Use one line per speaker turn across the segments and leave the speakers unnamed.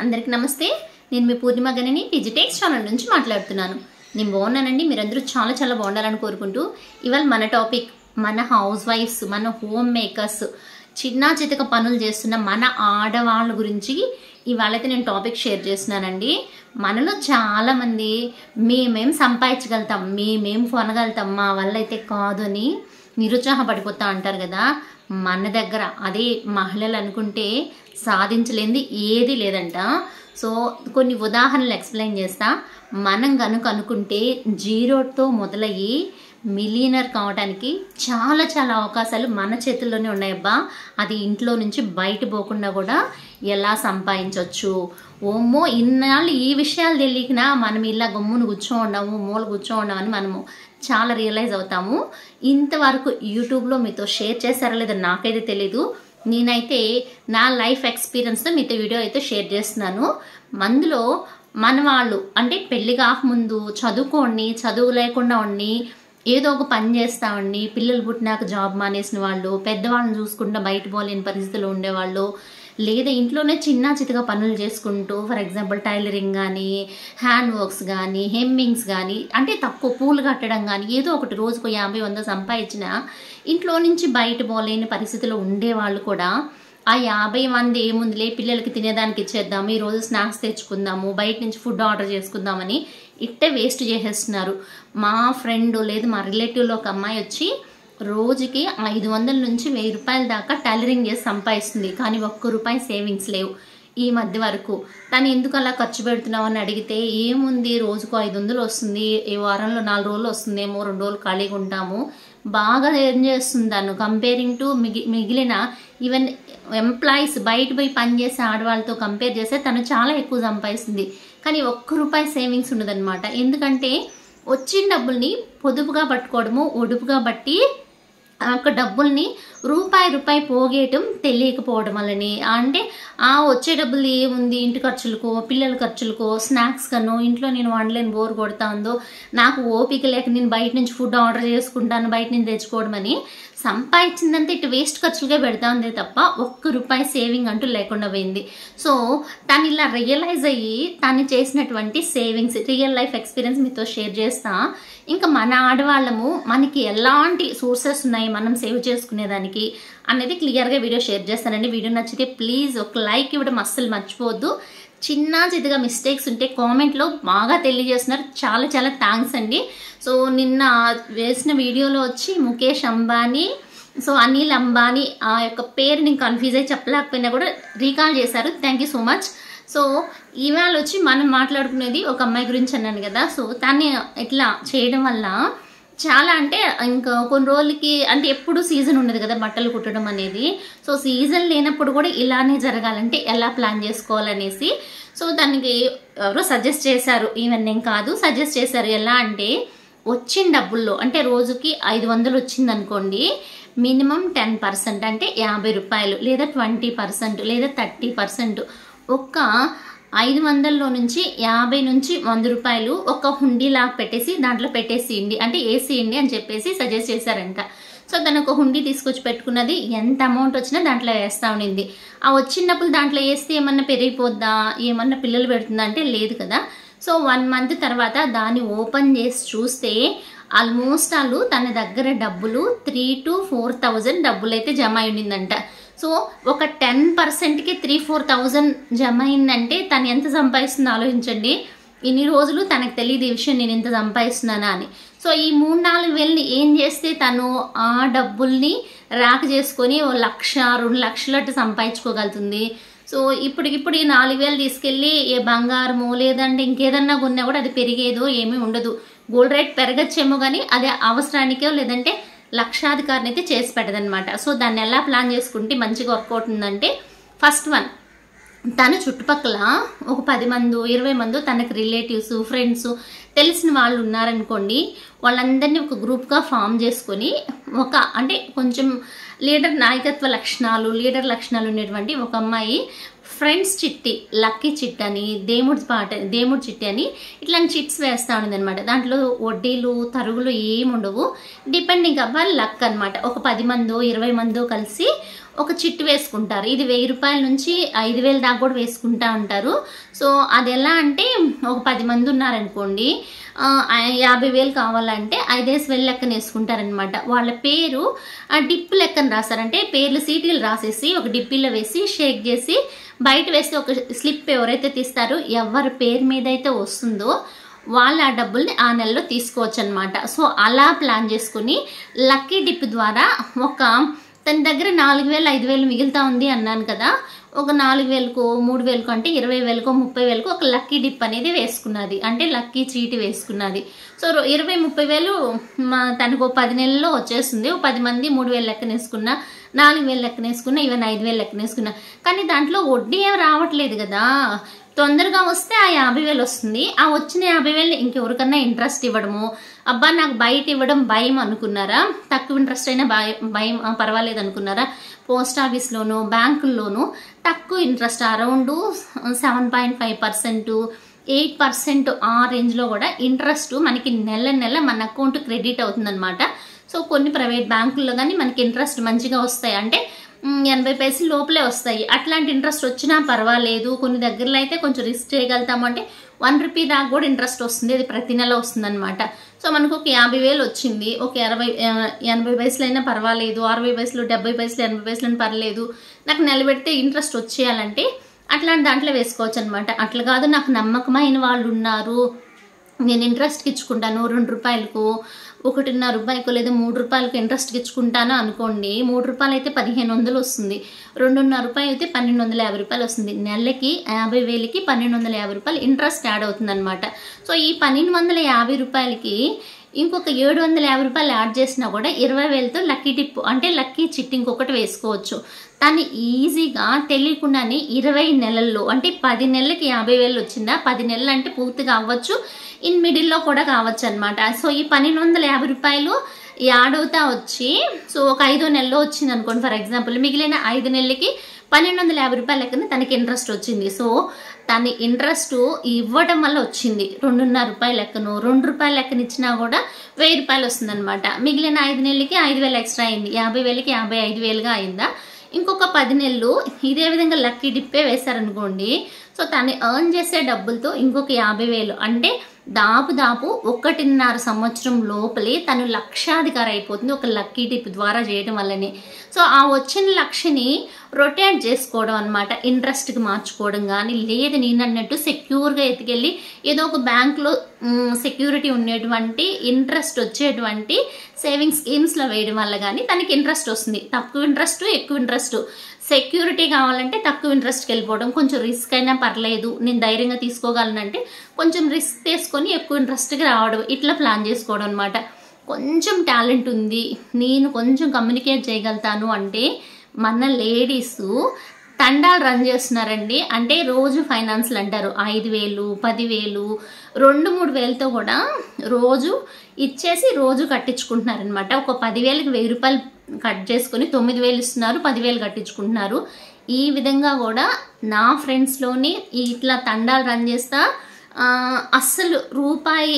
అందరికీ నమస్తే. నేను మీ పూర్ణిమ గణని డిజిటెక్స్ ఛానల్ నుంచి మాట్లాడుతున్నాను. నేను బాగున్నానండి. మీరందరూ చాలా చాలా బాగుండాలని కోరుకుంటూ ఇవాళ మన టాపిక్ మన హౌస్ వైఫ్స్, మన హోమ్ మేకర్స్, చిన్న చితక పనులు చేస్తున్న మన ఆడవాళ్ళ గురించి ఇవాళైతే నేను టాపిక్ షేర్ చేస్తున్నానండి. మనలో చాలామంది మేమేం సంపాదించగలుగుతాం, మేమేం కొనగలుగుతాం, మా వల్ల అయితే కాదు అని నిరుత్సాహపడిపోతా అంటారు కదా. మన దగ్గర అదే మహిళలు అనుకుంటే సాధించలేనిది ఏది లేదంట. సో కొన్ని ఉదాహరణలు ఎక్స్ప్లెయిన్ చేస్తా. మనం కనుక అనుకుంటే జీరోతో మొదలయ్యి మిలియనర్ కావడానికి చాలా చాలా అవకాశాలు మన చేతుల్లోనే ఉన్నాయబ్బా. అది ఇంట్లో నుంచి బయట పోకుండా కూడా ఎలా సంపాదించవచ్చు. ఓమ్మో, ఇన్నాళ్ళు ఈ విషయాలు తెలియకనా మనం ఇలా గమ్మును కూర్చోండాము, మూల కూర్చోండామని మనము చాలా రియలైజ్ అవుతాము. ఇంతవరకు యూట్యూబ్లో మీతో షేర్ చేశారో లేదో నాకైతే తెలీదు. నేనైతే నా లైఫ్ ఎక్స్పీరియన్స్తో మీతో వీడియో అయితే షేర్ చేస్తున్నాను. అందులో మన వాళ్ళు అంటే పెళ్లి కాకముందు చదువుకోండి, చదువు లేకుండా ఉండి ఏదో ఒక పని చేస్తా ఉండి పిల్లలు పుట్టినాక జాబ్ మానేసిన వాళ్ళు, పెద్దవాళ్ళని చూసుకుంటూ బయట పోలేని పరిస్థితులు ఉండేవాళ్ళు, లేదా ఇంట్లోనే చిన్న చితగా పనులు చేసుకుంటూ ఫర్ ఎగ్జాంపుల్ టైలరింగ్ కానీ, హ్యాండ్ వర్క్స్ కానీ, హెమ్మింగ్స్ కానీ, అంటే తక్కువ పూలు కట్టడం కానీ ఏదో ఒకటి రోజుకు 50-100 సంపాదించిన ఇంట్లో నుంచి బయట పోలేని పరిస్థితుల్లో ఉండేవాళ్ళు కూడా ఆ 50 ఏముందిలే పిల్లలకి తినేదానికి ఇచ్చేద్దాము, ఈరోజు స్నాక్స్ తెచ్చుకుందాము, బయట నుంచి ఫుడ్ ఆర్డర్ చేసుకుందామని ఇట్టే వేస్ట్ చేసేస్తున్నారు. మా ఫ్రెండ్ లేదు మా రిలేటివ్లో ఒక అమ్మాయి వచ్చి రోజుకి 500 నుంచి 1000 రూపాయల దాకా టైలరింగ్ చేసి సంపాదిస్తుంది. కానీ ₹1 సేవింగ్స్ లేవు ఈ మధ్య వరకు. తను ఎందుకు అలా ఖర్చు పెడుతున్నావు అని అడిగితే ఏముంది, రోజుకు 500 వస్తుంది, ఈ వారంలో 4 రోజులు వస్తుందేమో, 2 రోజులు ఖాళీగా ఉంటాము, బాగా ఎర్న్ చేస్తుంది తను కంపేరింగ్ టు మిగిలిన ఈవెన్ ఎంప్లాయీస్ బయట పోయి పనిచేసే ఆడవాళ్ళతో కంపేర్ చేస్తే తను చాలా ఎక్కువ సంపాదిస్తుంది. కానీ ₹1 సేవింగ్స్ ఉండదన్నమాట. ఎందుకంటే వచ్చిన డబ్బుల్ని పొదుపుగా పట్టుకోవడము, ఒడుపుగా బట్టి ఒక డబ్బుల్ని రూపాయి పోగేయటం తెలియకపోవడం వల్లని, అంటే వచ్చే డబ్బులు ఏముంది ఇంటి ఖర్చులకో, పిల్లల ఖర్చులకో, స్నాక్స్ కనో, ఇంట్లో నేను వండలేని బోర్ కొడతా ఉందో, నాకు ఓపిక లేక నేను బయట నుంచి ఫుడ్ ఆర్డర్ చేసుకుంటాను, బయట నుంచి తెచ్చుకోవడం అని సంపాదించిందంతా ఇటు వేస్ట్ ఖర్చులుగా పెడతా ఉంది తప్ప ₹1 సేవింగ్ అంటూ లేకుండా పోయింది. సో తను ఇలా రియలైజ్ అయ్యి తను చేసినటువంటి సేవింగ్స్ రియల్ లైఫ్ ఎక్స్పీరియన్స్ మీతో షేర్ చేస్తా. ఇంకా మన ఆడవాళ్ళము మనకి ఎలాంటి సోర్సెస్ ఉన్నాయి మనం సేవ్ చేసుకునేదానికి అనేది క్లియర్గా వీడియో షేర్ చేస్తానండి. వీడియో నచ్చితే ప్లీజ్ ఒక లైక్ ఇవ్వడం అస్సలు మర్చిపోవద్దు. చిన్న చిన్నగా మిస్టేక్స్ ఉంటే కామెంట్లో బాగా తెలియజేస్తున్నారు, చాలా చాలా థ్యాంక్స్ అండి. సో నిన్న వేసిన వీడియోలో వచ్చి ముఖేష్ అంబానీ, సో అనిల్ అంబానీ ఆ యొక్క పేరు నేను కన్ఫ్యూజ్ అయ్యి చెప్పలేకపోయినా కూడా రీకాల్ చేశారు. Thank you so much. So ఇవాళ వచ్చి మనం మాట్లాడుకునేది ఒక అమ్మాయి గురించి అన్నాను కదా. సో తను ఇట్లా చేయడం వల్ల చాలా అంటే ఇంకా కొన్ని రోజులకి అంటే ఎప్పుడు సీజన్ ఉండదు కదా బట్టలు కుట్టడం అనేది. సో సీజన్ లేనప్పుడు కూడా ఇలానే జరగాలంటే ఎలా ప్లాన్ చేసుకోవాలనేసి సో దానికి ఎవరో సజెస్ట్ చేశారు, ఈవెన్ నేను కాదు సజెస్ట్ చేశారు. ఎలా అంటే వచ్చిన డబ్బుల్లో అంటే రోజుకి 500 వచ్చింది అనుకోండి, మినిమం 10% అంటే ₹50 లేదా 20% లేదా 30% ఒక్క 500లో నుంచి 50 నుంచి 100 రూపాయలు ఒక హుండీలాగా పెట్టేసి దాంట్లో పెట్టేసియండి, అంటే వేసేయండి అని చెప్పేసి సజెస్ట్ చేశారంట. సో తను ఒక హుండీ తీసుకొచ్చి పెట్టుకున్నది, ఎంత అమౌంట్ వచ్చినా దాంట్లో వేస్తా ఉండింది. ఆ వచ్చినప్పుడు దాంట్లో వేస్తే ఏమన్నా పెరిగిపోద్దా, ఏమన్నా పిల్లలు పెడుతుందా అంటే లేదు కదా. సో 1 మంత్ తర్వాత దాన్ని ఓపెన్ చేసి చూస్తే ఆల్మోస్ట్ వాళ్ళు తన దగ్గర డబ్బులు 3,000 to 4,000 డబ్బులు అయితే జమ అయిందంట. సో ఒక 10%కి 3,000-4,000 జమ అయిందంటే తను ఎంత సంపాదిస్తుందో ఆలోచించండి. ఇన్ని రోజులు తనకు తెలియదు ఈ విషయం, నేను ఎంత సంపాదిస్తున్నానా అని. సో ఈ 3-4 వేలని ఏం చేస్తే తను ఆ డబ్బుల్ని ర్యాక్ చేసుకొని 1,00,000-2 లక్షలు అట్టు సంపాదించుకోగలుగుతుంది. సో ఇప్పుడు ఈ 4,000 తీసుకెళ్ళి ఏ బంగారము లేదంటే ఇంకేదన్నా కొన్నా కూడా అది పెరిగేదో ఏమీ ఉండదు. గోల్డ్ రేట్ పెరగచ్చేమో కానీ అది అవసరానికో లేదంటే లక్షాధికారిని అయితే చేసి పెట్టదనమాట. సో దాన్ని ఎలా ప్లాన్ చేసుకుంటే మంచిగా వర్కౌట్ ఉందంటే, ఫస్ట్ వన్ తను చుట్టుపక్కల ఒక 10 మంది 20 మంది తనకు రిలేటివ్స్ ఫ్రెండ్స్ తెలిసిన వాళ్ళు ఉన్నారనుకోండి, వాళ్ళందరినీ ఒక గ్రూప్గా ఫామ్ చేసుకొని ఒక అంటే కొంచెం లీడర్ నాయకత్వ లక్షణాలు లీడర్ లక్షణాలు ఉన్నటువంటి ఒక అమ్మాయి ఫ్రెండ్స్ చిట్టి, లక్కీ చిట్ అని, దేవుడి చిట్టి అని ఇట్లాంటి చిట్స్ వేస్తూ ఉండేది అనమాట. దాంట్లో వడ్డీలు తరుగులు ఏముండవు, డిపెండింగ్ అవ్వాలి లక్ అనమాట. ఒక 10 మందో 20 మందో కలిసి ఒక చిట్టు వేసుకుంటారు. ఇది 1000 రూపాయల నుంచి 5000 దాకా కూడా వేసుకుంటా ఉంటారు. సో అది ఎలా అంటే ఒక 10 మంది ఉన్నారనుకోండి, 50,000 కావాలంటే 5,000 లెక్కన వేసుకుంటారనమాట. వాళ్ళ పేరు డిప్ లెక్కన రాస్తారంటే పేర్లు సీటీలు రాసేసి ఒక డిప్పీలో వేసి షేక్ చేసి బయట వేసి ఒక స్లిప్ ఎవరైతే తీస్తారో ఎవరి పేరు మీద అయితే వస్తుందో వాళ్ళ ఆ డబ్బుల్ని ఆ నెలలో తీసుకోవచ్చు అనమాట. సో అలా ప్లాన్ చేసుకుని లక్కీ డిప్ ద్వారా తన దగ్గర 4,000 5,000 మిగులుతా ఉంది అన్నాను కదా, ఒక 4,000కో 3,000కో అంటే 20,000కో 30,000కో ఒక లక్కీ డిప్ అనేది వేసుకున్నది, అంటే లక్కీ చీటి వేసుకున్నది. సో 20-30,000 తనకు 10 నెలల్లో వచ్చేస్తుంది. 10 మంది 3,000 లెక్కన వేసుకున్నా, 4,000 లెక్కన వేసుకున్నా, ఈవెన్ 5,000 లెక్కన వేసుకున్నా. కానీ దాంట్లో వడ్డీ ఏం రావట్లేదు కదా, తొందరగా వస్తే ఆ 50,000 వస్తుంది. ఆ వచ్చిన 50,000 ఇంకెవరికన్నా ఇంట్రెస్ట్ ఇవ్వడము, అబ్బా నాకు బయట ఇవ్వడం భయం అనుకున్నారా, తక్కువ ఇంట్రెస్ట్ అయినా భయం పర్వాలేదు అనుకున్నారా, పోస్ట్ ఆఫీస్లోను బ్యాంకుల్లోనూ తక్కువ ఇంట్రెస్ట్ అరౌండ్ 7.5% 8% ఆ రేంజ్లో కూడా ఇంట్రెస్ట్ మనకి నెల మన అకౌంట్ క్రెడిట్ అవుతుందన్నమాట. సో కొన్ని ప్రైవేట్ బ్యాంకుల్లో కానీ మనకి ఇంట్రెస్ట్ మంచిగా వస్తాయి, అంటే 80 పైసలు లోపలే వస్తాయి. అట్లాంటి ఇంట్రెస్ట్ వచ్చినా పర్వాలేదు. కొన్ని దగ్గరలో అయితే కొంచెం రిస్క్ చేయగలుగుతాము, అంటే 1 రూపీ దాకా కూడా ఇంట్రెస్ట్ వస్తుంది, అది ప్రతి నెల వస్తుంది అనమాట. సో మనకు ఒక 50,000 వచ్చింది, ఒక 80 పైసలు అయినా పర్వాలేదు, 60 పైసలు 70 పైసలు 80 పైసలు అని పర్లేదు, నాకు నిలబెడితే ఇంట్రెస్ట్ వచ్చేయాలంటే అట్లాంటి దాంట్లో వేసుకోవచ్చు అనమాట. అట్లా కాదు నాకు నమ్మకమైన వాళ్ళు ఉన్నారు, నేను ఇంట్రెస్ట్కి ఇచ్చుకుంటాను 2 రూపాయలకు 1.5 రూపాయలకు లేదా 3 రూపాయలకు ఇంట్రెస్ట్కి ఇచ్చుకుంటాను అనుకోండి, 3 రూపాయలు అయితే 1,500 వస్తుంది, 2.5 రూపాయలు అయితే 1,250 రూపాయలు వస్తుంది. నెలకి 50,000కి 1,250 రూపాయలు ఇంట్రెస్ట్ యాడ్ అవుతుంది అనమాట. సో ఈ 1,250 రూపాయలకి ఇంకొక 750 రూపాయలు యాడ్ చేసినా కూడా 20,000తో లక్కీ టిప్ అంటే లక్కీ చిట్ ఇంకొకటి వేసుకోవచ్చు. దాన్ని ఈజీగా తెలియకుండానే 20 నెలల్లో అంటే 10 నెలలకి 50,000 వచ్చిందా, 10 నెలలు అంటే పూర్తిగా అవ్వచ్చు, ఇన్ మిడిల్లో కూడా కావచ్చు అనమాట. సో ఈ 1,250 రూపాయలు యాడ్ అవుతా వచ్చి సో ఒక 5వ నెలలో వచ్చింది అనుకోండి ఫర్ ఎగ్జాంపుల్, మిగిలిన 5 నెలలకి 1,250 రూపాయల లెక్కన తనకి ఇంట్రెస్ట్ వచ్చింది. సో తన ఇంట్రెస్ట్ ఇవ్వడం వల్ల వచ్చింది 2.5 రూపాయల లెక్కను, 2 రూపాయల లెక్కన ఇచ్చినా కూడా 1,000 రూపాయలు వస్తుంది అనమాట. మిగిలిన 5 నెలలకి 5,000 ఎక్స్ట్రా అయింది, 50,000కి 55,000గా అయిందా. ఇంకొక 10 నెలలు ఇదే విధంగా లక్కీ డిప్పే వేశారనుకోండి, సో తను ఎర్న్ చేసే డబ్బులతో ఇంకొక 50,000 అంటే దాపు 1.5 సంవత్సరం లోపలే తను లక్షాధికారి అయిపోతుంది ఒక లక్కీ టిప్ ద్వారా చేయడం వల్లనే. సో ఆ వచ్చిన లక్షని రొటేట్ చేసుకోవడం అనమాట, ఇంట్రెస్ట్కి మార్చుకోవడం కానీ, లేదు నేను అన్నట్టు సెక్యూర్గా ఎత్తుకెళ్ళి ఏదో ఒక బ్యాంక్లో సెక్యూరిటీ ఉండేటువంటి ఇంట్రెస్ట్ వచ్చేటువంటి సేవింగ్ స్కీమ్స్లో వేయడం వల్ల కానీ తనకి ఇంట్రెస్ట్ వస్తుంది. తక్కువ ఇంట్రెస్ట్ ఎక్కువ ఇంట్రెస్ట్, సెక్యూరిటీ కావాలంటే తక్కువ ఇంట్రెస్ట్కి వెళ్ళిపోవడం, కొంచెం రిస్క్ అయినా పర్లేదు నేను ధైర్యంగా తీసుకోగలనంటే కొంచెం రిస్క్ తీసుకొని ఎక్కువ ఇంట్రెస్ట్కి రావడం, ఇట్లా ప్లాన్ చేసుకోవడం అనమాట. కొంచెం టాలెంట్ ఉంది, నేను కొంచెం కమ్యూనికేట్ చేయగలుగుతాను అంటే మన లేడీస్ తండాలు రన్ చేస్తున్నారండి. అంటే రోజు ఫైనాన్స్లు అంటారు 5,000 10,000 2-3 వేలతో కూడా రోజు ఇచ్చేసి రోజు కట్టించుకుంటున్నారనమాట. ఒక 10,000కి 1,000 రూపాయలు కట్ చేసుకుని 9,000 ఇస్తున్నారు, 10,000 కట్టించుకుంటున్నారు. ఈ విధంగా కూడా నా ఫ్రెండ్స్లోని ఇట్లా తండాలు రన్ చేస్తా అస్సలు రూపాయి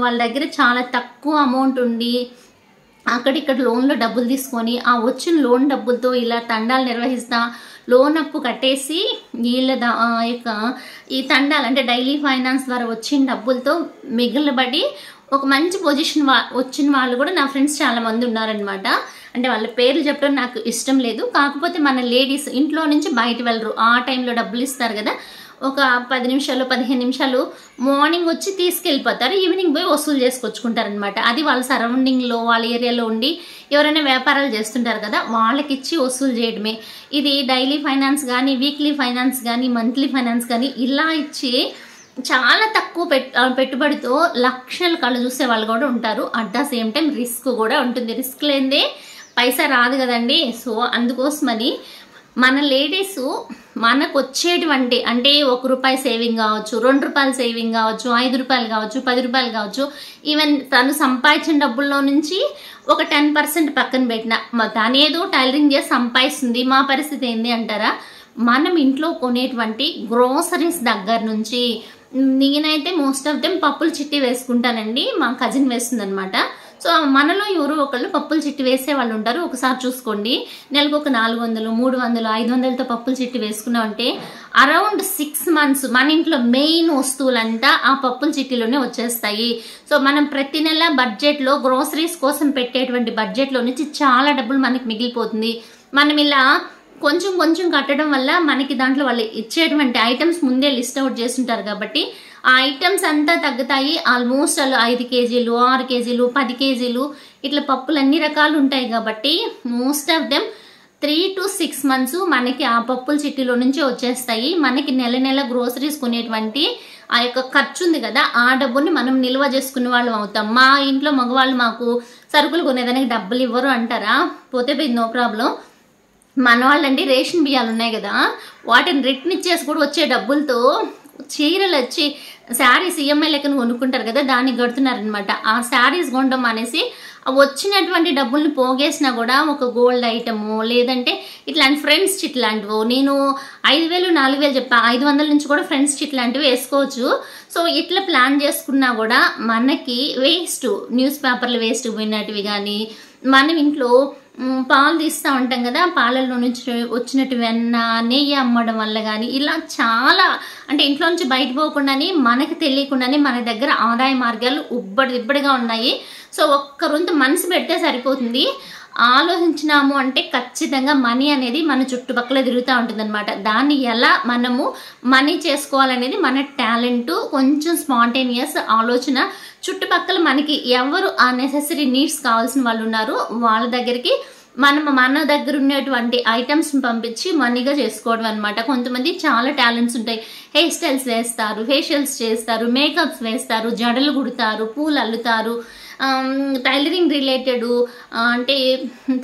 వాళ్ళ దగ్గర చాలా తక్కువ అమౌంట్ ఉండి అక్కడిక్కడ లోన్లో డబ్బులు తీసుకొని ఆ వచ్చిన లోన్ డబ్బులతో ఇలా తండాలు నిర్వహిస్తా లోన్ అప్పు కట్టేసి వీళ్ళ ఈ తండాలు అంటే డైలీ ఫైనాన్స్ ద్వారా వచ్చిన డబ్బులతో మిగిలిబడి ఒక మంచి పొజిషన్ వచ్చిన వాళ్ళు కూడా నా ఫ్రెండ్స్ చాలా మంది ఉన్నారనమాట. అంటే వాళ్ళ పేర్లు చెప్పడం నాకు ఇష్టం లేదు, కాకపోతే మన లేడీస్ ఇంట్లో నుంచి బయట వెళ్ళరు, ఆ టైంలో డబ్బులు ఇస్తారు కదా, ఒక 10 నిమిషాలు 15 నిమిషాలు మార్నింగ్ వచ్చి తీసుకెళ్ళిపోతారు, ఈవినింగ్ పోయి వసూలు చేసుకొచ్చుకుంటారనమాట. అది వాళ్ళ సరౌండింగ్లో వాళ్ళ ఏరియాలో ఉండి ఎవరైనా వ్యాపారాలు చేస్తుంటారు కదా వాళ్ళకి ఇచ్చి వసూలు చేయడమే. ఇది డైలీ ఫైనాన్స్ కానీ వీక్లీ ఫైనాన్స్ కానీ మంత్లీ ఫైనాన్స్ కానీ ఇలా ఇచ్చి చాలా తక్కువ పెట్టుబడితో లక్షలు కళ్ళు చూసే వాళ్ళు కూడా ఉంటారు. At the same time risk కూడా ఉంటుంది, రిస్క్ లేనిదే పైసా రాదు కదండి. సో అందుకోసమని మన లేడీస్ మనకు వచ్చేటువంటి అంటే 1 రూపాయి సేవింగ్ కావచ్చు, 2 రూపాయలు సేవింగ్ కావచ్చు, 5 రూపాయలు కావచ్చు, 10 రూపాయలు కావచ్చు, ఈవెన్ తను సంపాదించిన డబ్బుల్లో నుంచి ఒక 10% పక్కన పెట్టిన తనేదో టైలరింగ్ చేసి సంపాదిస్తుంది, మా పరిస్థితి ఏంది అంటారా, మనం ఇంట్లో కొనేటువంటి గ్రోసరీస్ దగ్గర నుంచి, నేనైతే మోస్ట్ ఆఫ్ దెమ్ పప్పుల చిట్టి వేసుకుంటానండి, మా కజిన్ వేస్తుంది అనమాట. సో మనలో ఎవరో ఒకళ్ళు పప్పుల చిట్టి వేసే వాళ్ళు ఉంటారు. ఒకసారి చూసుకోండి, నెలకు ఒక 400, 300, 500తో పప్పుల చిట్టి వేసుకున్నామంటే అరౌండ్ 6 months మన ఇంట్లో మెయిన్ వస్తువులంతా ఆ పప్పుల చిట్టిలోనే వచ్చేస్తాయి. సో మనం ప్రతి నెల బడ్జెట్లో గ్రోసరీస్ కోసం పెట్టేటువంటి బడ్జెట్లో నుంచి చాలా డబ్బులు మనకి మిగిలిపోతుంది. మనం ఇలా కొంచెం కొంచెం కట్టడం వల్ల మనకి దాంట్లో వాళ్ళు ఇచ్చేటువంటి ఐటమ్స్ ముందే లిస్ట్ అవుట్ చేస్తుంటారు కాబట్టి ఆ ఐటమ్స్ అంతా తగ్గుతాయి. ఆల్మోస్ట్ 5 kgs, 6 kgs, 10 kgs ఇట్లా పప్పులు అన్ని రకాలు ఉంటాయి కాబట్టి most of them 3 to 6 months మనకి ఆ పప్పుల చిట్టిలో నుంచి వచ్చేస్తాయి. మనకి నెల నెల గ్రోసరీస్ కొనేటువంటి ఆ యొక్క ఖర్చు ఉంది కదా, ఆ డబ్బుని మనం నిల్వ చేసుకునే వాళ్ళం అవుతాం. మా ఇంట్లో మగవాళ్ళు మాకు సరుకులు కొనేదానికి డబ్బులు ఇవ్వరు అంటారా, పోతే పోయింది, నో ప్రాబ్లం. మన వాళ్ళండి రేషన్ బియ్యాలు ఉన్నాయి కదా, వాటిని రిటర్న్ ఇచ్చేసి కూడా వచ్చే డబ్బులతో చీరలు వచ్చి శారీస్ ఈఎంఐ లెక్కను కొనుక్కుంటారు కదా, దానికి కడుతున్నారనమాట. ఆ శారీస్ కొనడం అనేసి వచ్చినటువంటి డబ్బుల్ని పోగేసినా కూడా ఒక గోల్డ్ ఐటము, లేదంటే ఇట్లాంటి ఫ్రెండ్స్ చిట్ లాంటివి, నేను 5,000, 4,000 చెప్పా, 500 నుంచి కూడా ఫ్రెండ్స్ చిట్ లాంటివి వేసుకోవచ్చు. సో ఇట్లా ప్లాన్ చేసుకున్నా కూడా మనకి వేస్ట్, న్యూస్ పేపర్లు వేస్ట్ పోయినటివి కానీ, మనం ఇంట్లో పాలు తీస్తూ ఉంటాం కదా, పాలల్లో నుంచి వచ్చినట్టు వెన్న, నెయ్యి అమ్మడం వల్ల కానీ ఇలా చాలా, అంటే ఇంట్లో నుంచి బయట పోకుండానే మనకి తెలియకుండానే మన దగ్గర ఆదాయ మార్గాలు ఇబ్బడిగా ఉన్నాయి. సో ఒక్క రొంత మనసు పెడితే సరిపోతుంది. ఆలోచించినాము అంటే ఖచ్చితంగా మనీ అనేది మన చుట్టుపక్కల తిరుగుతూ ఉంటుంది అనమాట. దాన్ని ఎలా మనము మనీ చేసుకోవాలనేది మన టాలెంట్, కొంచెం స్పాంటేనియస్ ఆలోచన. చుట్టుపక్కల మనకి ఎవరు ఆ నెసెసరీ నీడ్స్ కావాల్సిన వాళ్ళు ఉన్నారు, వాళ్ళ దగ్గరికి మన దగ్గర ఉన్నటువంటి ఐటమ్స్ పంపించి మనీగా చేసుకోవడం అనమాట. కొంతమంది చాలా టాలెంట్స్ ఉంటాయి, హెయిర్ స్టైల్స్ వేస్తారు, ఫేషియల్స్ చేస్తారు, మేకప్స్ వేస్తారు, జడలు కుడతారు, పూలు అల్లుతారు, టైలరింగ్ రిలేటెడ్ అంటే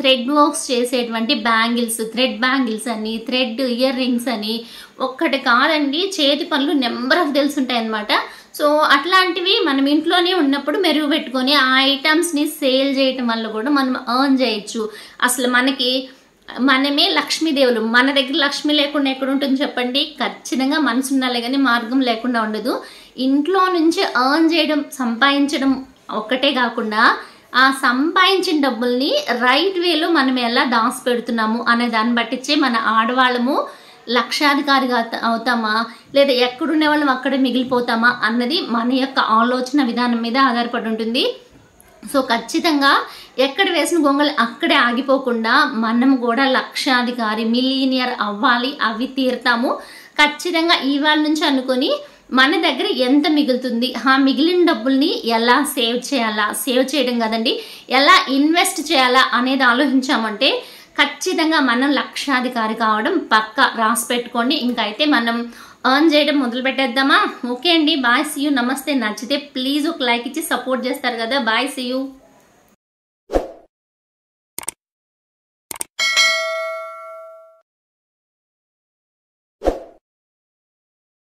థ్రెడ్ వర్క్స్ చేసేటువంటి బ్యాంగిల్స్, థ్రెడ్ బ్యాంగిల్స్ అని, థ్రెడ్ ఇయర్ రింగ్స్ అని, ఒక్కటి కాదండి చేతి పనులు నెంబర్ ఆఫ్ తెలుసుంటాయి అనమాట. సో అట్లాంటివి మనం ఇంట్లోనే ఉన్నప్పుడు మెరుగు పెట్టుకొని ఆ ఐటమ్స్ని సేల్ చేయటం వల్ల కూడా మనం ఎర్న్ చేయొచ్చు. అసలు మనమే లక్ష్మీదేవులు. మన దగ్గర లక్ష్మి లేకుండా ఎక్కడ ఉంటుంది చెప్పండి? ఖచ్చితంగా మనసు ఉండాలి కానీ మార్గం లేకుండా ఉండదు. ఇంట్లో నుంచి ఎర్న్ చేయడం, సంపాదించడం ఒక్కటే కాకుండా ఆ సంపాదించిన డబ్బుల్ని రైట్ వేలో మనం ఎలా దాచి పెడుతున్నాము అనే దాన్ని బట్టించే మన ఆడవాళ్ళము లక్షాధికారిగా అవుతామా, లేదా ఎక్కడున్న వాళ్ళం అక్కడే మిగిలిపోతామా అన్నది మన యొక్క ఆలోచన విధానం మీద ఆధారపడి ఉంటుంది. సో ఖచ్చితంగా ఎక్కడ వేసిన గొంగలు అక్కడే ఆగిపోకుండా మనం కూడా లక్షాధికారి, మిలీనియర్ అవ్వాలి, అవి తీరుతాము. ఖచ్చితంగా ఇవాళ నుంచి అనుకొని మన దగ్గర ఎంత మిగులుతుంది, ఆ మిగిలిన డబ్బుల్ని ఎలా సేవ్ చేయాలా, సేవ్ చేయడం కదండి, ఎలా ఇన్వెస్ట్ చేయాలా అనేది ఆలోచించామంటే ఖచ్చితంగా మనం లక్షాధికారి కావడం పక్కా. రాసి పెట్టుకోండి. ఇంకైతే మనం ఎర్న్ చేయడం మొదలు పెట్టేద్దామా? ఓకే అండి, బాయ్, సీ యూ, నమస్తే. నచ్చితే ప్లీజ్ ఒక లైక్ ఇచ్చి సపోర్ట్ చేస్తారు కదా. Bye, see you.